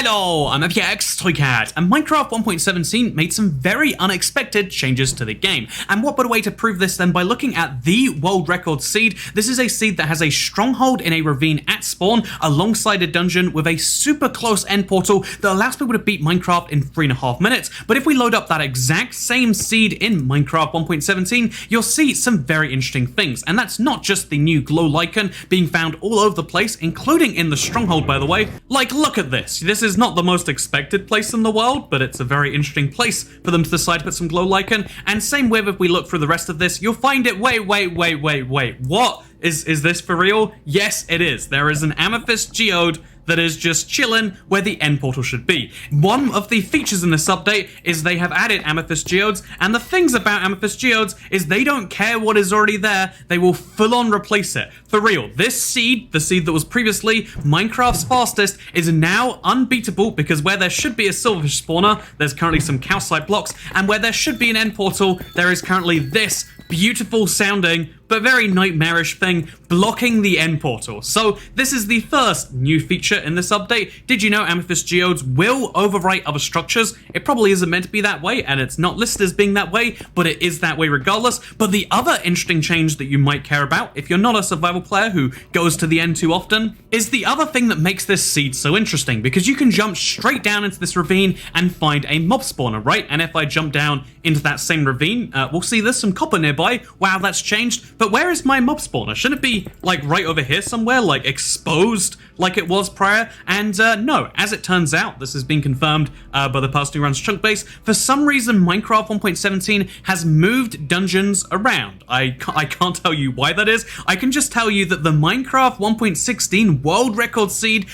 Hello, I'm Amethyst Geodes, and Minecraft 1.17 made some very unexpected changes to the game. And what better way to prove this than by looking at the world record seed. This is a seed that has a stronghold in a ravine at spawn alongside a dungeon with a super close end portal that allows people to beat Minecraft in 3.5 minutes. But if we load up that exact same seed in Minecraft 1.17, you'll see some very interesting things. And that's not just the new glow lichen being found all over the place, including in the stronghold, by the way. Like, look at this. This is not the most expected place in the world, but it's a very interesting place for them to decide to put some glow lichen. And same with, if we look through the rest of this, you'll find it. Wait, what? Is this for real? Yes, it is. There is an Amethyst Geode that is just chilling where the end portal should be. One of the features in this update is they have added Amethyst Geodes, and the things about Amethyst Geodes is they don't care what is already there, they will full on replace it. For real, this seed, the seed that was previously Minecraft's fastest, is now unbeatable because where there should be a silverfish spawner, there's currently some calcite blocks, and where there should be an end portal, there is currently this beautiful sounding but very nightmarish thing blocking the end portal. So this is the first new feature in this update. Did you know Amethyst Geodes will overwrite other structures? It probably isn't meant to be that way, and it's not listed as being that way, but it is that way regardless. But the other interesting change that you might care about, if you're not a survival player who goes to the end too often, is the other thing that makes this seed so interesting, because you can jump straight down into this ravine and find a mob spawner, right? And if I jump down into that same ravine, we'll see there's some copper nearby. Wow, that's changed. But where is my mob spawner? Shouldn't it be like right over here somewhere, like exposed like it was prior? And no, as it turns out, this has been confirmed by the person who runs Chunkbase. For some reason, Minecraft 1.17 has moved dungeons around. I can't tell you why that is. I can just tell you that the Minecraft 1.16 world record seed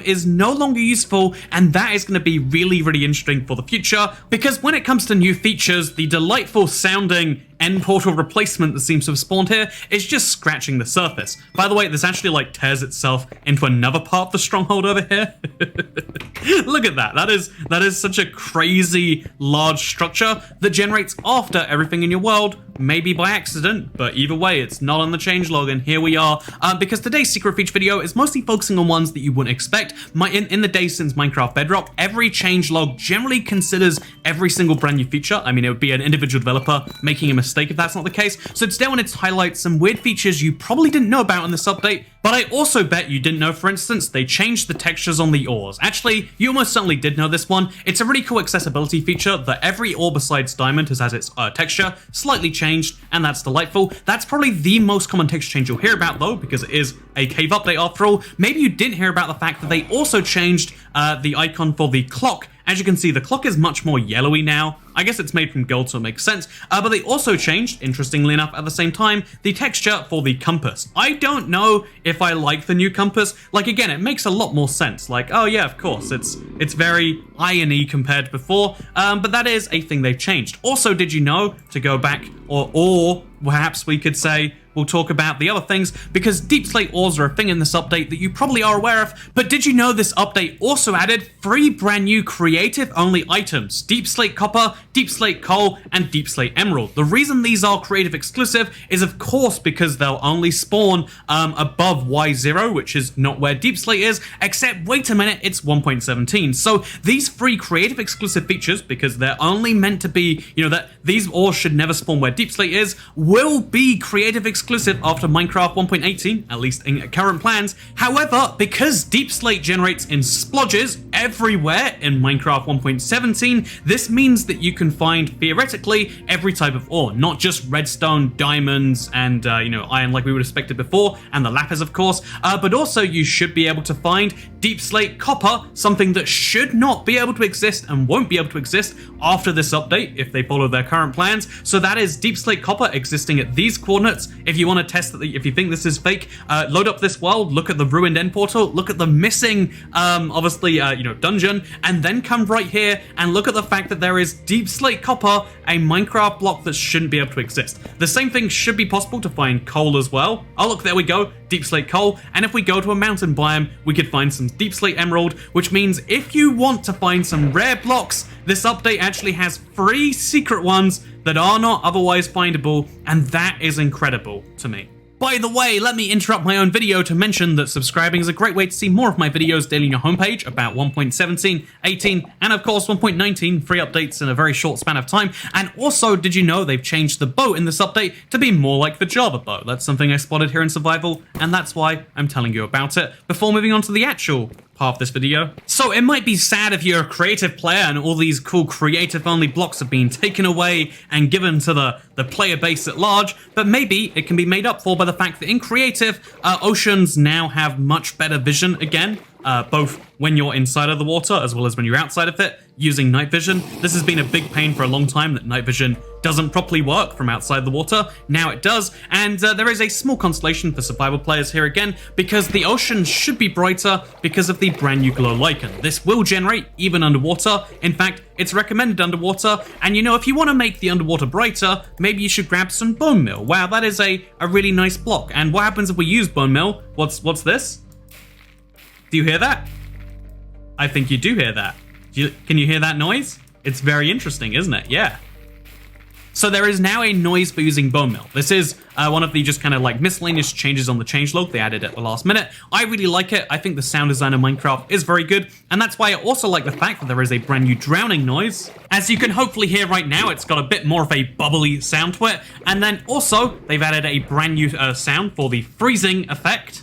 is no longer useful, and that is going to be really interesting for the future, because when it comes to new features, the delightful sounding end portal replacement that seems to have spawned here is just scratching the surface. By the way, this actually like tears itself into another part of the stronghold over here. Look at that. That is such a crazy large structure that generates after everything in your world, maybe by accident, but either way, it's not on the changelog, and here we are. Because today's secret feature video is mostly focusing on ones that you wouldn't expect. In the days since Minecraft Bedrock, every changelog generally considers every single brand new feature. I mean, it would be an individual developer making a mistake if that's not the case. So today I wanted to highlight some weird features you probably didn't know about in this update, but I also bet you didn't know, for instance, they changed the textures on the ores. Actually, you almost certainly did know this one. It's a really cool accessibility feature that every ore besides diamond has its texture slightly changed, and that's delightful. That's probably the most common texture change you'll hear about, though, because it is a cave update after all. Maybe you didn't hear about the fact that they also changed the icon for the clock. As you can see, the clock is much more yellowy now. I guess it's made from gold, so it makes sense. But they also changed, interestingly enough, at the same time, the texture for the compass. I don't know if I like the new compass. Like, again, it makes a lot more sense. Like, oh yeah, of course, it's very iron-y compared to before. But that is a thing they've changed. Also, did you know, to go back, or perhaps we could say, we'll talk about the other things, because deep slate ores are a thing in this update that you probably are aware of. But did you know this update also added 3 brand new creative only items: deep slate copper, deep slate coal, and deep slate emerald. The reason these are creative exclusive is of course because they'll only spawn above Y0, which is not where deep slate is, except wait a minute, it's 1.17. So these 3 creative exclusive features, because they're only meant to be, you know, that these ores should never spawn where deep slate is, will be creative exclusive after Minecraft 1.18, at least in current plans. However, because deep slate generates in splodges everywhere in Minecraft 1.17, this means that you can find, theoretically, every type of ore, not just redstone, diamonds, and you know, iron like we would have expected before, and the lapis, of course, but also you should be able to find deep slate copper, something that should not be able to exist and won't be able to exist after this update if they follow their current plans. So that is deep slate copper existing at these coordinates. If you want to test that, if you think this is fake, load up this world, look at the ruined end portal, look at the missing, obviously, you know, dungeon, and then come right here and look at the fact that there is deep slate copper, a Minecraft block that shouldn't be able to exist. The same thing should be possible to find coal as well. Oh look, there we go, deep slate coal. And if we go to a mountain biome, we could find some deep slate emerald, which means if you want to find some rare blocks, this update actually has 3 secret ones that are not otherwise findable, and that is incredible to me. By the way, let me interrupt my own video to mention that subscribing is a great way to see more of my videos daily on your homepage about 1.17, 18, and of course 1.19, free updates in a very short span of time. And also, did you know they've changed the bow in this update to be more like the Java bow? That's something I spotted here in Survival, and that's why I'm telling you about it before moving on to the actual part of this video. So it might be sad if you're a creative player and all these cool creative only blocks have been taken away and given to the player base at large, but maybe it can be made up for by the fact that in creative, oceans now have much better vision again, both when you're inside of the water as well as when you're outside of it using night vision. This has been a big pain for a long time that night vision doesn't properly work from outside the water. Now it does, and there is a small consolation for survival players here again, because the ocean should be brighter because of the brand new glow lichen. This will generate even underwater. In fact, it's recommended underwater, and you know, if you want to make the underwater brighter, maybe you should grab some bone meal. Wow, that is a really nice block. And what happens if we use bone meal? What's this? Do you hear that? I think you do hear that. Can you hear that noise? It's very interesting, isn't it? Yeah. So there is now a noise for using bone meal. This is one of the just kind of like miscellaneous changes on the changelog they added at the last minute. I really like it. I think the sound design of Minecraft is very good, and that's why I also like the fact that there is a brand new drowning noise. As you can hopefully hear right now, it's got a bit more of a bubbly sound to it, and then also they've added a brand new sound for the freezing effect.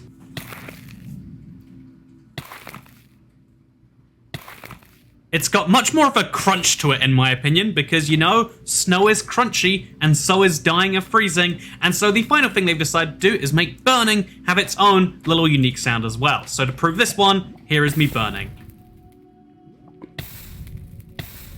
It's got much more of a crunch to it, in my opinion, because, you know, snow is crunchy, and so is dying of freezing, and so the final thing they've decided to do is make burning have its own little unique sound as well. So to prove this one, here is me burning.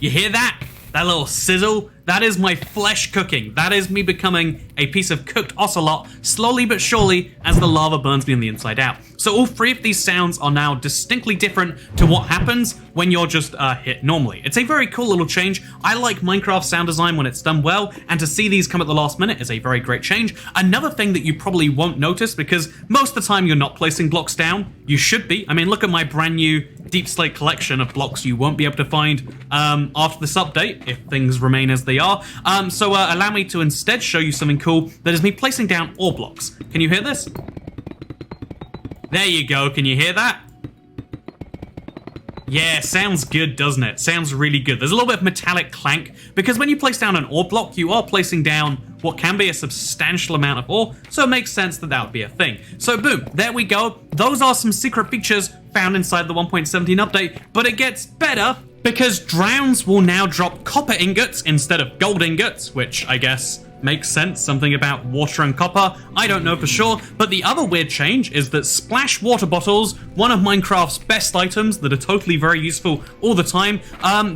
You hear that? That little sizzle? That is my flesh cooking. That is me becoming a piece of cooked ocelot, slowly but surely, as the lava burns me on the inside out. So all three of these sounds are now distinctly different to what happens when you're just hit normally. It's a very cool little change. I like Minecraft sound design when it's done well, and to see these come at the last minute is a very great change. Another thing that you probably won't notice, because most of the time you're not placing blocks down, you should be. I mean, look at my brand new Deep Slate collection of blocks you won't be able to find after this update, if things remain as they are. So allow me to instead show you something cool that is me placing down ore blocks. Can you hear this? There you go, can you hear that? Yeah, sounds good, doesn't it? Sounds really good. There's a little bit of metallic clank, because when you place down an ore block, you are placing down what can be a substantial amount of ore, so it makes sense that that would be a thing. So boom, there we go. Those are some secret features found inside the 1.17 update, but it gets better, because drowns will now drop copper ingots instead of gold ingots, which I guess makes sense, something about water and copper, I don't know for sure, but the other weird change is that splash water bottles, one of Minecraft's best items that are totally very useful all the time,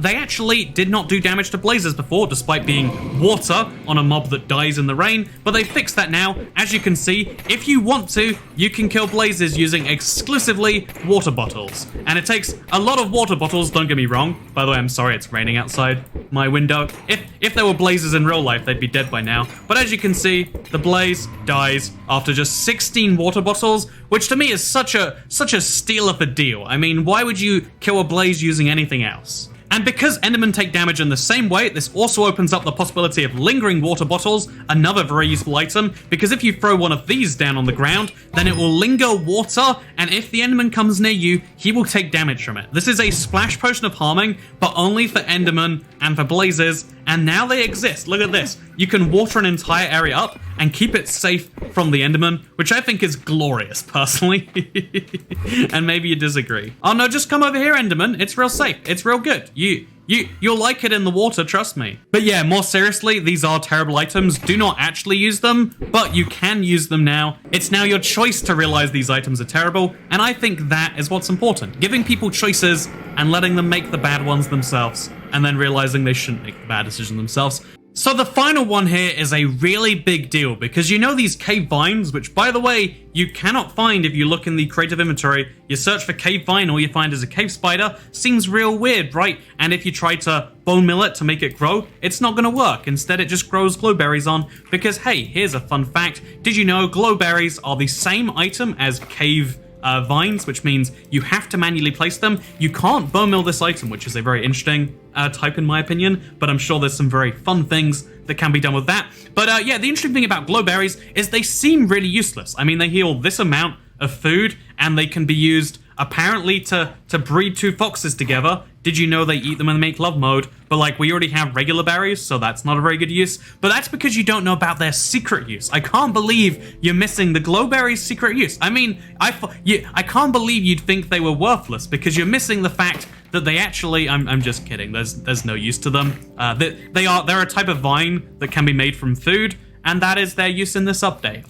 they actually did not do damage to blazes before, despite being water on a mob that dies in the rain, but they fixed that now. As you can see, if you want to, you can kill blazes using exclusively water bottles, and it takes a lot of water bottles, don't get me wrong. By the way, I'm sorry, it's raining outside my window. If there were blazes in real life, they'd be dead by now. But as you can see, the blaze dies after just 16 water bottles, which to me is such a steal of a deal. I mean, why would you kill a blaze using anything else? And because Endermen take damage in the same way, this also opens up the possibility of lingering water bottles, another very useful item, because if you throw one of these down on the ground, then it will linger water, and if the Enderman comes near you, he will take damage from it. This is a splash potion of harming, but only for Endermen and for blazes, and now they exist. Look at this. You can water an entire area up and keep it safe from the Enderman, which I think is glorious, personally. And maybe you disagree. Oh no, just come over here, Enderman. It's real safe. It's real good. You'll like it in the water, trust me. But yeah, more seriously, these are terrible items. Do not actually use them, but you can use them now. It's now your choice to realize these items are terrible, and I think that is what's important. Giving people choices and letting them make the bad ones themselves, and then realizing they shouldn't make the bad decision themselves. So the final one here is a really big deal, because you know these cave vines, which by the way, you cannot find if you look in the creative inventory. You search for cave vine, all you find is a cave spider. Seems real weird, right? And if you try to bone mill it to make it grow, it's not gonna work. Instead, it just grows glowberries on, because hey, here's a fun fact. Did you know glowberries are the same item as cave vines, which means you have to manually place them. You can't bone mill this item, which is a very interesting type in my opinion, but I'm sure there's some very fun things that can be done with that. But yeah, the interesting thing about glowberries is they seem really useless. I mean, they heal this amount of food, and they can be used apparently to breed two foxes together. Did you know they eat them in the make love mode? But like, we already have regular berries, so that's not a very good use. But that's because you don't know about their secret use. I can't believe you're missing the glowberries' secret use. I mean, I can't believe you'd think they were worthless, because you're missing the fact that they actually, I'm just kidding, there's no use to them. They're a type of vine that can be made from food, and that is their use in this update.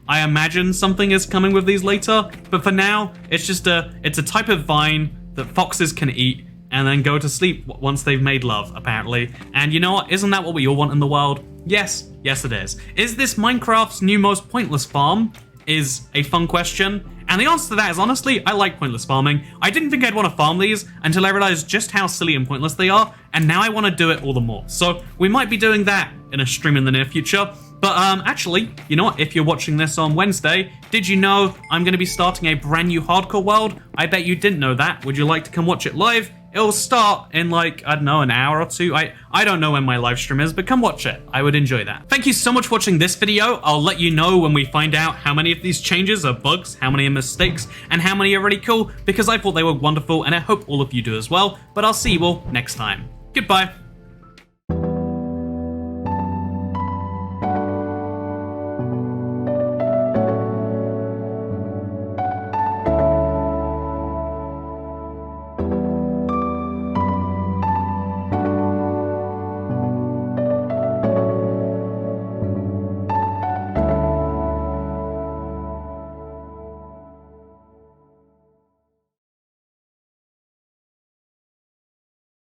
I imagine something is coming with these later, but for now, it's a type of vine that foxes can eat and then go to sleep once they've made love, apparently. And you know what? Isn't that what we all want in the world? Yes, yes it is. Is this Minecraft's new most pointless farm? Is a fun question. And the answer to that is, honestly, I like pointless farming. I didn't think I'd want to farm these until I realized just how silly and pointless they are, and now I want to do it all the more. So we might be doing that in a stream in the near future. But actually, you know what? If you're watching this on Wednesday, did you know I'm going to be starting a brand new hardcore world? I bet you didn't know that. Would you like to come watch it live? It'll start in like, I don't know, an hour or two. I don't know when my live stream is, but come watch it. I would enjoy that. Thank you so much for watching this video. I'll let you know when we find out how many of these changes are bugs, how many are mistakes, and how many are really cool, because I thought they were wonderful, and I hope all of you do as well. But I'll see you all next time. Goodbye.